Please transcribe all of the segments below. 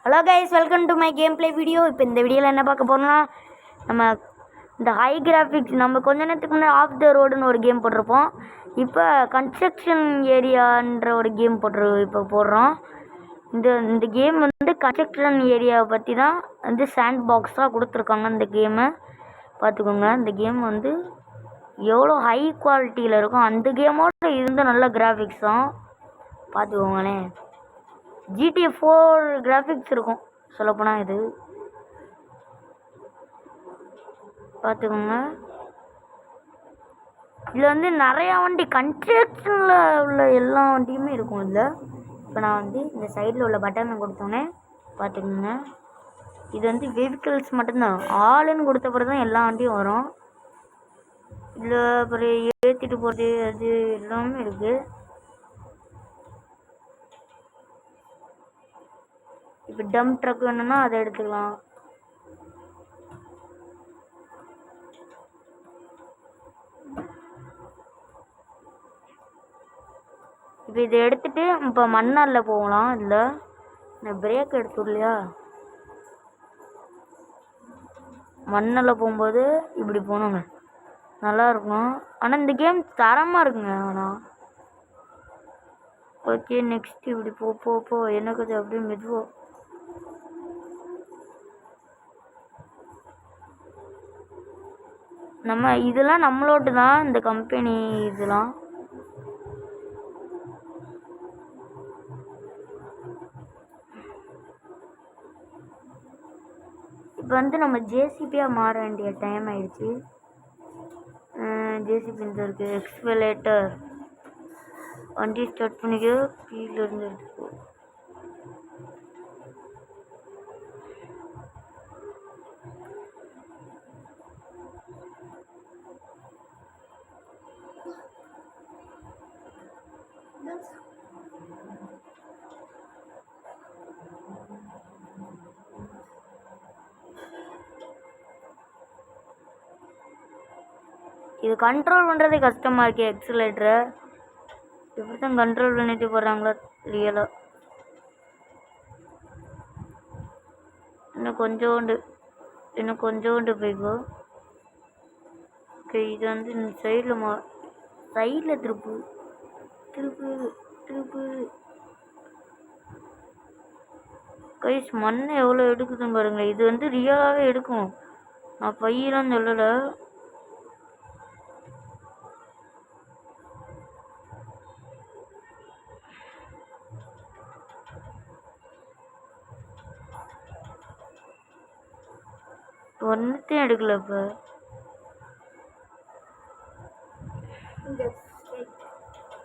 Hello guys, welcome to my game play video. இப்போ இந்த வீடியோவில் என்ன பார்க்க போகிறோம்னா, நம்ம இந்த ஹை கிராஃபிக்ஸ் நம்ம கொஞ்ச நேரத்துக்கு முன்னாடி ஆஃப் த ரோடுன்னு ஒரு கேம் போட்டிருப்போம். இப்போ கன்ஸ்ட்ரக்ஷன் ஏரியான்ற ஒரு கேம் இப்போ போடுறோம். இந்த கேம் வந்து கன்ஸ்ட்ரக்ஷன் ஏரியாவை பற்றி தான் வந்து சாண்ட் பாக்ஸாக கொடுத்துருக்காங்க. இந்த கேமை பார்த்துக்கோங்க. இந்த கேம் வந்து எவ்வளோ ஹை குவாலிட்டியில் இருக்கும். அந்த கேமோட இது நல்ல கிராஃபிக்ஸ் தான், பார்த்துக்கோங்களேன். GTA 4 கிராஃபிக்ஸ் இருக்கும் சொல்லப்போனால். இது பார்த்துக்கோங்க. இதில் வந்து நிறையா வண்டி கன்ஸ்ட்ரக்ஷனில் உள்ள எல்லா வண்டியுமே இருக்கும் இதில். இப்போ நான் வந்து இந்த சைடில் உள்ள பட்டனை கொடுத்தோன்னே பார்த்துக்கோங்க. இது வந்து வெஹிக்கிள்ஸ் மட்டும்தான். ஆளுன்னு கொடுத்த பிறகு தான் எல்லா வண்டியும் வரும். இதில் அப்புறம் ஏற்றிட்டு போகிறது அது எல்லாமே இருக்குது. இப்போ டம்ப் ட்ரக் வேணும்னா அதை எடுத்துக்கலாம். இப்போ இதை எடுத்துட்டு இப்போ மண்ணாலில் போகலாம். இல்லை நான் பிரேக் எடுத்துடலையா? மண்ணில் போகும்போது இப்படி போகணுங்க, நல்லாயிருக்கும். ஆனால் இந்த கேம் தரமாக இருக்குங்க. ஆனால் ஓகே, நெக்ஸ்ட் இப்படி போ என்ன கொஞ்சம் அப்படியே மெதுவோ. நம்ம இதெல்லாம் நம்மளோட்டு தான், இந்த கம்பெனி இதெல்லாம். இப்போ வந்து நம்ம ஜேசிபியாக மாற வேண்டிய டைம் ஆயிடுச்சு. ஜேசிபி இந்த இருக்குது. எக்ஸ்வலேட்டர் வண்டி ஸ்டார்ட் பண்ணிக்க. கீழே இருந்து எடுத்துக்கோ. இது கண்ட்ரோல் பண்ணுறதே கஷ்டமாக இருக்கு. எக்ஸலேட்டரை இப்படி தான் கண்ட்ரோல் பண்ணிட்டு போகிறாங்களா ரியலாக? இன்னும் கொஞ்சோண்டு போய்க்கோ. ஓகே, இது வந்து இந்த சைடில் திருப்பு. கைஸ், மண்ணை எவ்வளோ எடுக்குதுன்னு பாருங்களேன். இது வந்து ரியலாகவே எடுக்கும். நான் பையெல்லாம் சொல்லலை. ஒன்றுத்தையும் எடுக்கல. இப்போ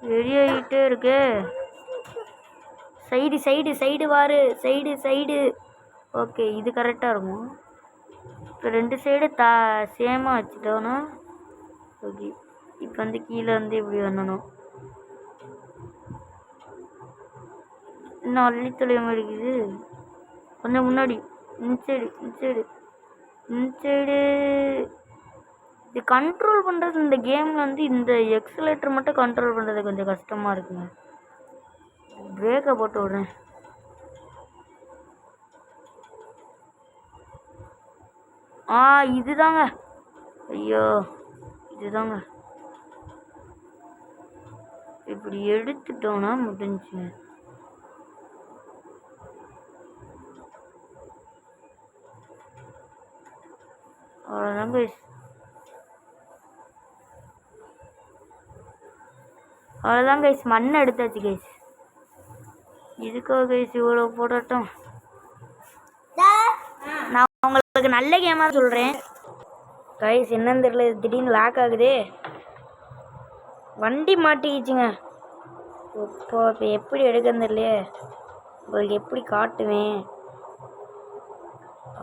வெளியாகிட்டே இருக்கு. சைடு வாரு. சைடு. ஓகே, இது கரெக்டாக இருக்கும். இப்போ ரெண்டு சைடு சேமாக வச்சுட்டோன்னா ஓகே. இப்போ வந்து கீழே வந்து இப்படி வரணும். இன்னும் அள்ளித்தொலைய மாட்டேங்குது. கொஞ்சம் முன்னாடி இன்சைடு. இது கண்ட்ரோல் பண்ணுறது இந்த கேமில் வந்து இந்த எக்ஸலேட்டர் மட்டும் கண்ட்ரோல் பண்ணுறது கொஞ்சம் கஷ்டமாக இருக்குங்க. பிரேக்கை போட்டு விட்றேன். இதுதாங்க. ஐயோ, இதுதாங்க. இப்படி எடுத்துட்டோன்னா முடிஞ்சு. அவ்வளோதான் கைஸ், மண் எடுத்தாச்சு கைஸ். இதுக்கோ கைஸ் இவ்வளோ போடட்டும். நான் உங்களுக்கு நல்ல கேமாக சொல்கிறேன் கைஸ். என்னன்னு தெரியல, இது திடீர்னு லாக் ஆகுது. வண்டி மாட்டிக்கிச்சுங்க. இப்போ எப்படி எடுக்கன்னு தெரியலையே. உங்களுக்கு எப்படி காட்டுவேன்?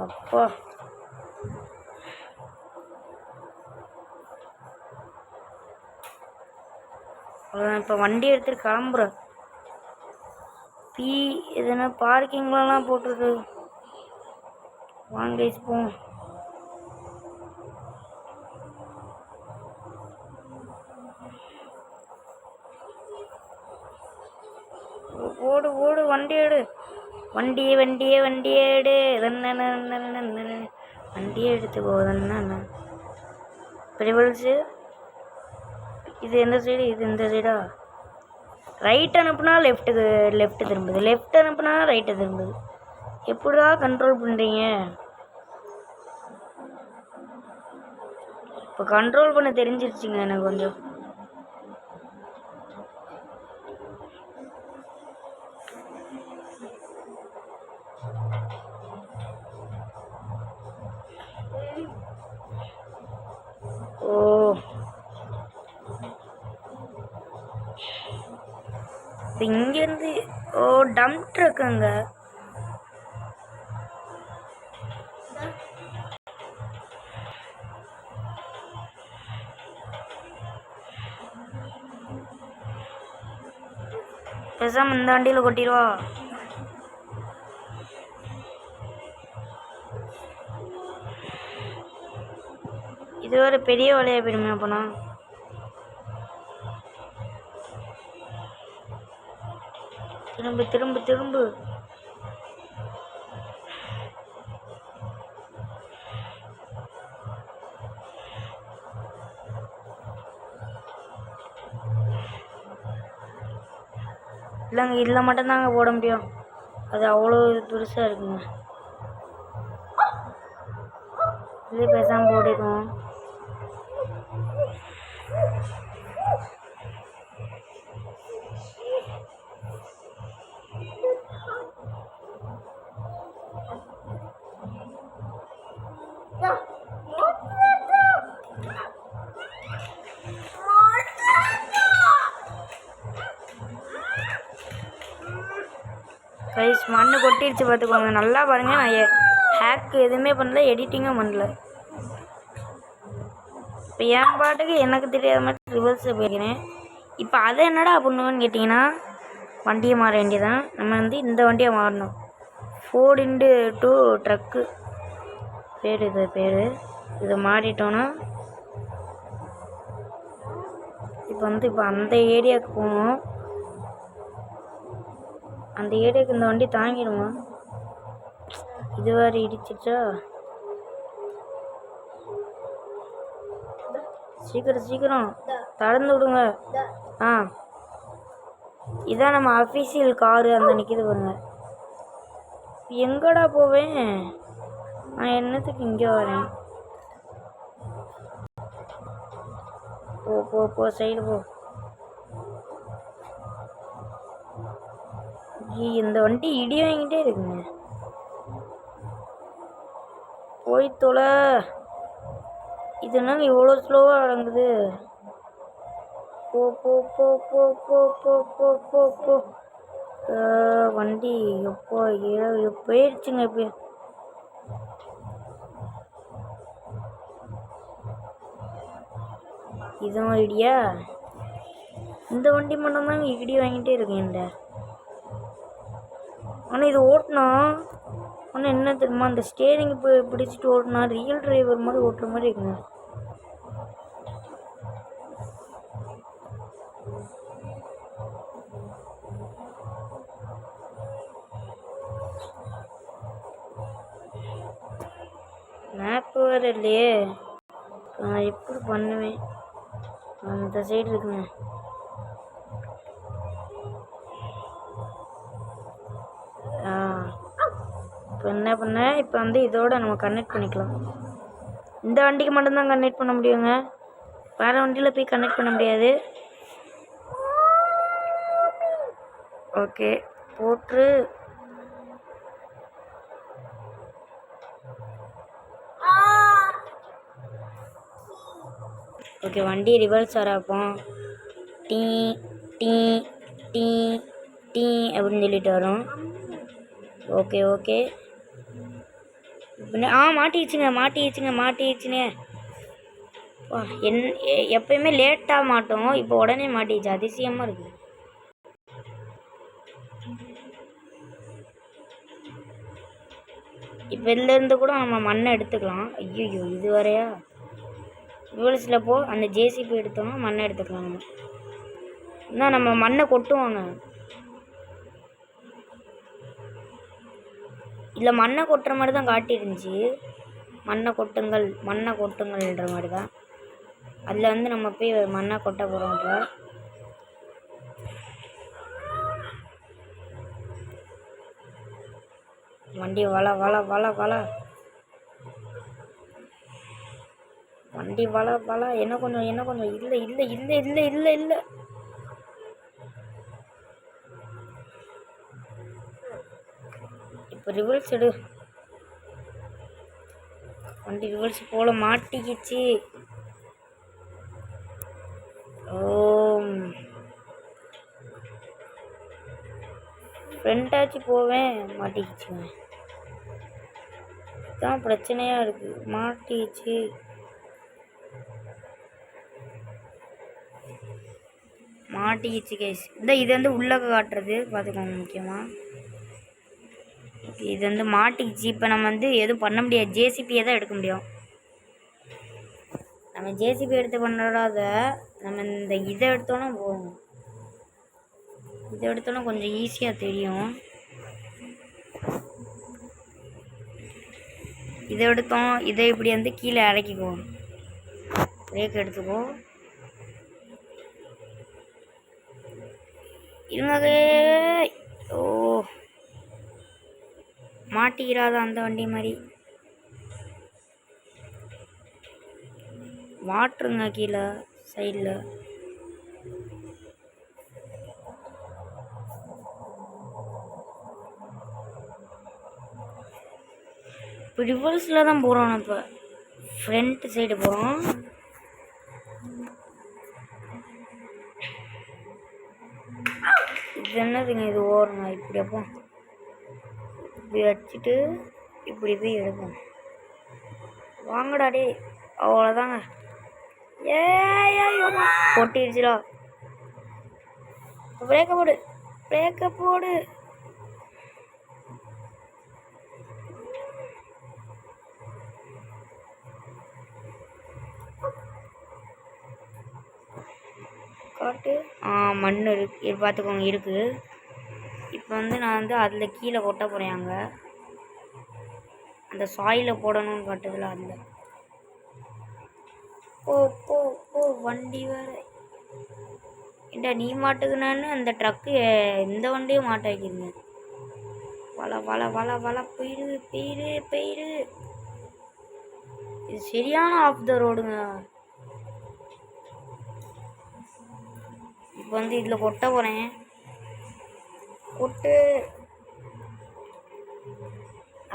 அப்போ இப்போ வண்டி எடுத்துட்டு கிளம்புறேன். எதுனா பார்க்கிங்லாம் போட்டுருக்கு. வாங்க போவோம். ஓடு வண்டி எடு. வண்டியே வண்டியே வண்டியே எடு வண்டியே எடுத்து போகுதுன்னா ரிவல்ஸு. இது எந்த சைடு? இது இந்த சைடா? ரைட் அனுப்புனா லெஃப்ட்டு திரும்புது, லெஃப்ட் அனுப்புனா ரைட்டு திரும்புது. எப்படிடா கண்ட்ரோல் பண்ணுறீங்க? இப்போ கண்ட்ரோல் பண்ண தெரிஞ்சிருச்சுங்க எனக்கு கொஞ்சம். ஓ இங்கேருந்து ஓ டம்ப் ட்ரக்குங்க. பேசாம இந்த வண்டியில் கொட்டிடுவா. இது ஒரு பெரிய வலையா போயிடுமே அப்போனா. திரும்பு திரும்பு திரும்பு. இல்லைங்க, இதில் மட்டும்தாங்க போட முடியும். அது அவ்வளோ பெருசாக இருக்குங்க. இதுலேயே பேசாமல் போட்டுடுவோம். கைஸ் மண்ணு கொட்டிடுச்சு பார்த்துக்கோங்க. நல்லா பாருங்கள், நான் ஹேக் எதுவுமே பண்ணல, எடிட்டிங்கும் பண்ணல. இப்போ என் பாட்டுக்கு எனக்கு தெரியாத மாதிரி ரிவர்ஸில் போயிருக்கிறேன். இப்போ அதை என்னடா பண்ணுவேன்னு கேட்டிங்கன்னா, வண்டியை மாற வேண்டியதான். நம்ம இந்த வண்டியை மாறணும். ஃபோர்டு இன்டு ட்ரக்கு பேர், இது பேர். இதை மாறிட்டோன்னா இப்போ இப்போ அந்த ஏரியாவுக்கு போகணும். அந்த ஏரியாவுக்கு இந்த வண்டி தாங்கிடுமா? இது வேறு இடிச்சிச்சா? சீக்கிரம் சீக்கிரம் திறந்து விடுங்க. இதான் நம்ம அஃபீஷியல் காரு, அந்த நிற்கிது பாருங்க. எங்கடா போவேன் நான்? என்னத்துக்கு இங்கே வரேன்? போ போ போ, சைடு போ. இந்த வண்டி இடி வாங்கிட்டே இருக்குங்க. போய் தொலை. இது என்னங்க இவ்வளோ ஸ்லோவாக அடங்குது? போ போ போ போ போ போ போ போ போ. வண்டி எப்போ போயிடுச்சுங்க. இப்போ இதுவும் இடியா? இந்த வண்டி மட்டும்தாங்க இடி வாங்கிட்டே இருக்கேன். ஆனால் இது ஓட்டினா ஆனால் என்ன தெரியுமா, அந்த ஸ்டேரிங் இப்போ பிடிச்சிட்டு ஓட்டினா ரியல் டிரைவர் மாதிரி ஓட்டுற மாதிரி இருக்குங்க. மேப்பு வேறு இல்லையே, நான் எப்படி பண்ணுவேன்? அந்த சைடு இருக்குங்க. இப்போ என்ன பண்ண, இப்போ இதோட நம்ம கனெக்ட் பண்ணிக்கலாம். இந்த வண்டிக்கு மட்டும்தான் கனெக்ட் பண்ண முடியுங்க, வேறு வண்டியில் போய் கனெக்ட் பண்ண முடியாது. ஓகே போட்டு ஓகே வண்டி ரிவர்ஸ் வரப்போம். டீ டீ டீ டீ அப்படின்னு சொல்லிட்டு வரும். ஓகே ஓகே மாட்டிடுச்சுங்க. எப்பயுமே லேட்டாக மாட்டோம், இப்போ உடனே மாட்டிடுச்சு. அதிசயமாக இருக்குது. இப்போ இதுலேருந்து கூட நம்ம மண்ணை எடுத்துக்கலாம். ஐயோ இது வரையா? ரிவர்ஸில் போ, அந்த ஜேசிபி எடுத்தோம்னா மண்ணை எடுத்துக்கலாம். நம்ம மண்ணை கொட்டுவாங்க. இல்லை மண்ணை கொட்டுற மாதிரி தான் காட்டியிருந்துச்சு. மண்ணை கொட்டுங்கள்ன்ற மாதிரி தான். அதில் வந்து நம்ம போய் மண்ணை கொட்ட போகிறோம். இப்போ வண்டி வள வண்டி வள என்ன கொஞ்சம் இல்லை. இப்போ ரிவர்ஸ் எடு. வண்டி ரிவர்ஸ் போல மாட்டிக்கிச்சு. ஃப்ரெண்டாச்சு போவேன், மாட்டிக்கிச்சுங்க. இதுதான் பிரச்சனையாக இருக்குது, மாட்டிக்கிச்சு. கைஸ். இது வந்து உள்ளக காட்டுறது பார்த்துக்கோங்க முக்கியமாக. இது வந்து மாட்டிக்கிச்சு. இப்போ நம்ம வந்து எதுவும் பண்ண முடியாது, ஜேசிபியை தான் எடுக்க முடியும். நம்ம ஜேசிபி எடுத்து பண்ணுறத நம்ம இந்த இதை எடுத்தோன்னா போகும். இதை எடுத்தோன்னா கொஞ்சம் ஈஸியாக தெரியும். இதை எடுத்தோம், இதை இப்படி வந்து கீழே இறக்கிக்கோ, பிரேக் எடுத்துக்கோ. இருங்க. ஓ மாட்டிக்கிறாத அந்த வண்டி மாதிரி. வாட்டருங்க கீழே சைடில். இப்போ ரிவர்ஸில் தான் போகிறோம். இப்போ ஃப்ரண்ட் சைடு போகிறோம். இது என்னதுங்க, இது ஓரங்க. இப்படி அப்போ இப்படி வச்சுட்டு இப்படி போய் எடுப்போம். வாங்கடா டே. அவ்வளோதாங்க. கொட்டிடுச்சுடா. பிரேக்கை போடு. காட்டு. மண் இருக்கு, பார்த்துக்கோங்க இருக்குது. இப்போ வந்து நான் வந்து அதில் கீழே கொட்ட போகிறேன். அங்கே அந்த சாயில போடணும்னு காட்டுதில்ல, அதில். ஓ வண்டி வேறு. ஏண்டா நீ மாட்டுக்குனான்னு அந்த ட்ரக்கு இந்த வண்டியும் மாட்ட வைக்கிறீங்க. வள போயிரு. இது சரியான ஆஃப் த ரோடுங்க. இப்போ வந்து இதில் கொட்ட போகிறேன். கொட்டு.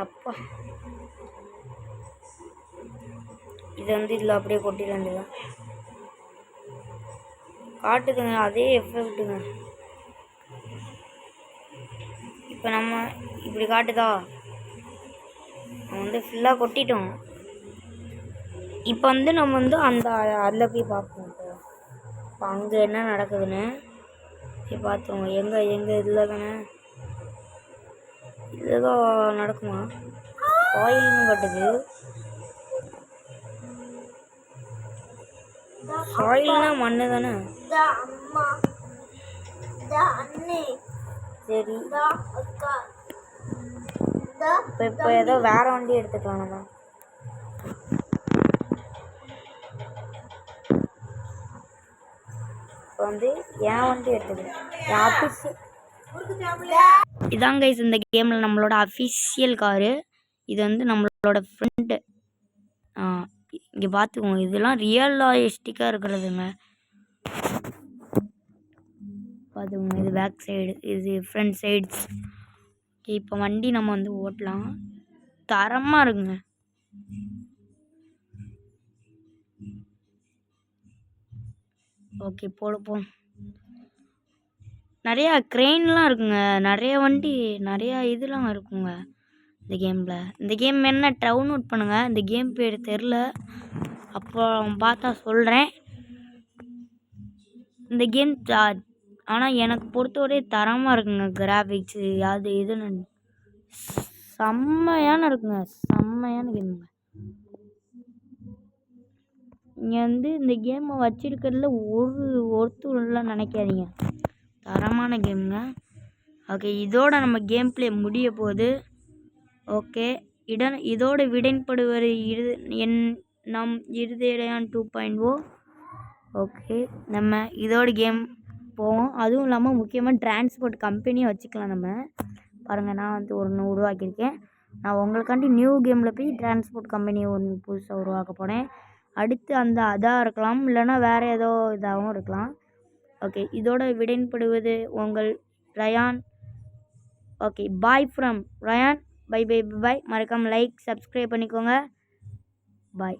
அப்பா இதை வந்து இதில் அப்படியே கொட்டிட வேண்டியதான். காட்டுதுங்க அதே எஃபெக்ட்டுங்க. இப்போ நம்ம இப்படி காட்டுதா, நம்ம வந்து ஃபுல்லாக கொட்டிட்டோம். இப்போ வந்து நம்ம வந்து அந்த அதில் போய் பார்ப்போம். இப்போ அங்கே என்ன நடக்குதுன்னு போய் பார்த்தோம். எங்கே இதில் தானே இதுதான் நடக்குமா? ஆயில்னு கட்டுது. ஆயில்னா மண்ணு தானே. சரி இப்போ ஏதோ வேற வண்டி எடுத்துக்கலாம். நம்ம இப்போ வந்து என் வண்டி எடுத்துக்கலாம். என் ஆஃபீஸ் இதாங்க கைஸ். இந்த கேமில் நம்மளோட அஃபிஷியல் காரு. இது வந்து நம்மளோட ஃப்ரெண்டு. இங்கே பார்த்துக்கோங்க, இதெல்லாம் ரியலிஸ்டிக்காக இருக்கிறதுங்க. பார்த்துக்கோங்க, இது பேக் சைடு, இது ஃப்ரண்ட் சைட்ஸ். ஓகே, இப்போ வண்டி நம்ம வந்து ஓட்டலாம். தரமாக இருக்குங்க. ஓகே போடுப்போம். நிறையா க்ரெயின்லாம் இருக்குங்க. நிறைய வண்டி, நிறையா இதெல்லாம் இருக்குங்க இந்த கேமில். இந்த கேம் என்ன டவுன்லோட் பண்ணுங்கள். இந்த கேம் பேர் தெரில, அப்புறம் பார்த்தா சொல்கிறேன். இந்த கேம் ஆனால் எனக்கு பொறுத்தவரை தரமாக இருக்குங்க. கிராஃபிக்ஸு அது இதுன்னு செம்மையான இருக்குங்க. செம்மையான கேமுங்க. இங்கே வந்து இந்த கேமை வச்சிருக்கிறதுல ஒருத்தர்லாம் நினைக்காதீங்க. தரமான கேமுங்க. ஓகே, இதோட நம்ம கேம் பிளே முடிய போகுது. ஓகே. இதோடு விடைபடுவது நம் இருதயன் 2.0. ஓகே, நம்ம இதோட கேம் போவோம். அதுவும் இல்லாமல் முக்கியமாக டிரான்ஸ்போர்ட் கம்பெனியும் வச்சுக்கலாம். நம்ம பாருங்கள், நான் வந்து ஒன்று உருவாக்கியிருக்கேன். நான் உங்களுக்காண்டி நியூ கேமில் போய் டிரான்ஸ்போர்ட் கம்பெனி ஒன்று புதுசாக உருவாக்க போனேன். அடுத்து அதாக இருக்கலாம், இல்லைனா வேறு ஏதோ இதாகவும் இருக்கலாம். ஓகே, இதோட விடைபடுவது உங்கள் Rayan. Okay, bye from Rayan. Bye bye bye. மறக்காமல் லைக் சப்ஸ்கிரைப் பண்ணிக்கோங்க. பாய்.